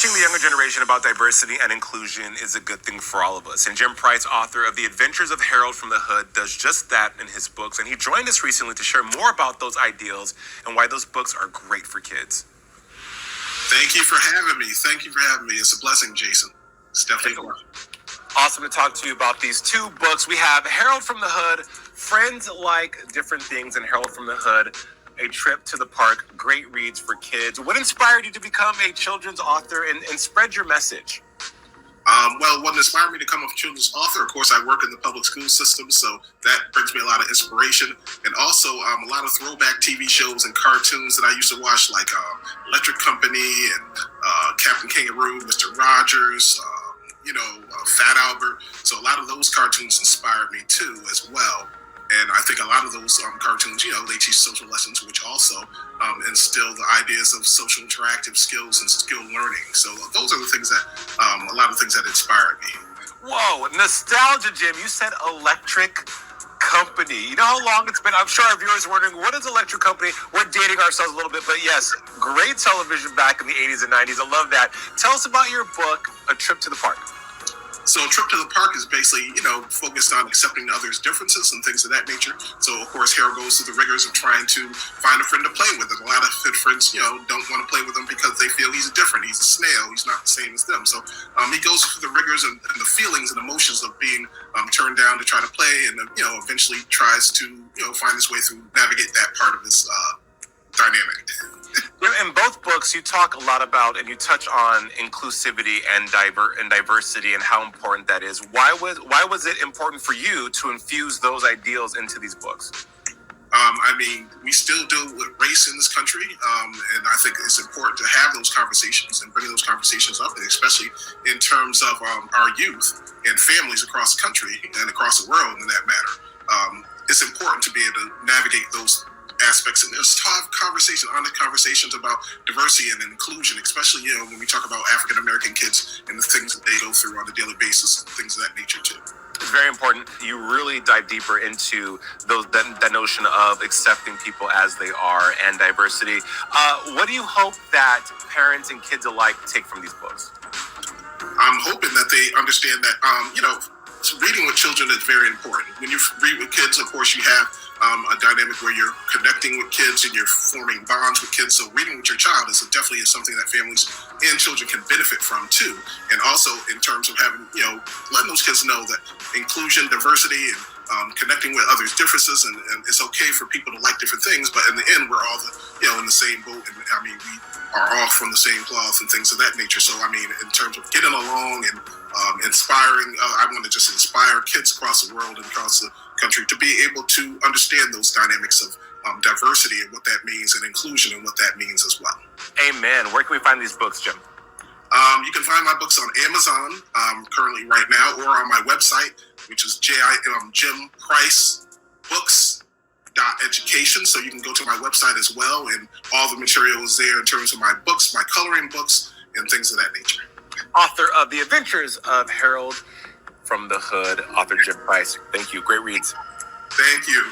Teaching the younger generation about diversity and inclusion is a good thing for all of us. And Jim Price, author of The Adventures of Harold from the Hood, does just that in his books. And he joined us recently to share more about those ideals and why those books are great for kids. Thank you for having me. It's a blessing, Jason. It's definitely awesome to talk to you about these two books. We have Harold from the Hood, Friends Like Different Things, and Harold from the Hood, A Trip to the Park. Great reads for kids. What inspired you to become a children's author and spread your message? Well, what inspired me to become a children's author, of course, I work in the public school system, so that brings me a lot of inspiration. And also a lot of throwback TV shows and cartoons that I used to watch, like Electric Company and Captain Kangaroo, Mr. Rogers, Fat Albert. So a lot of those cartoons inspired me too as well. And I think a lot of those cartoons, they teach social lessons, which also instill the ideas of social interactive skills and skill learning. So those are the things that, a lot of things that inspired me. Whoa, nostalgia, Jim. You said Electric Company. You know how long it's been? I'm sure our viewers are wondering, what is Electric Company? We're dating ourselves a little bit, but yes, great television back in the 80s and 90s. I love that. Tell us about your book, A Trip to the Park. So A Trip to the Park is basically, focused on accepting others' differences and things of that nature. So, of course, Harold goes through the rigors of trying to find a friend to play with. And a lot of good friends, don't want to play with him because they feel he's different. He's a snail. He's not the same as them. So he goes through the rigors and the feelings and emotions of being turned down to try to play, and, eventually tries to, find his way through, navigate that part of this dynamic. In both books, you talk a lot about and you touch on inclusivity and diversity and how important that is. Why was it important for you to infuse those ideals into these books? We still deal with race in this country, and I think it's important to have those conversations and bring those conversations up, and especially in terms of our youth and families across the country and across the world, in that matter. It's important to be able to navigate those aspects, and there's honest conversations about diversity and inclusion, especially when we talk about African American kids and the things that they go through on a daily basis and things of that nature too. It's very important. You really dive deeper into that notion of accepting people as they are and diversity. What do you hope that parents and kids alike take from these books? I'm hoping that they understand that reading with children is very important. When you read with kids, of course, you have a dynamic where you're connecting with kids and you're forming bonds with kids. So reading with your child is definitely something that families and children can benefit from too. And also in terms of having, letting those kids know that inclusion, diversity, and connecting with others' differences, and it's okay for people to like different things, but in the end, we're all in the same boat. And we are all from the same cloth and things of that nature. So in terms of getting along and inspiring, I want to just inspire kids across the world and across the country to be able to understand those dynamics of diversity and what that means, and inclusion and what that means as well. Amen. Where can we find these books, Jim? You can find my books on Amazon currently right now, or on my website, which is jimpricebooks.education. So you can go to my website as well, and all the material is there in terms of my books, my coloring books, and things of that nature. Author of The Adventures of Harold from the Hood, author Jim Price. Thank you. Great reads. Thank you.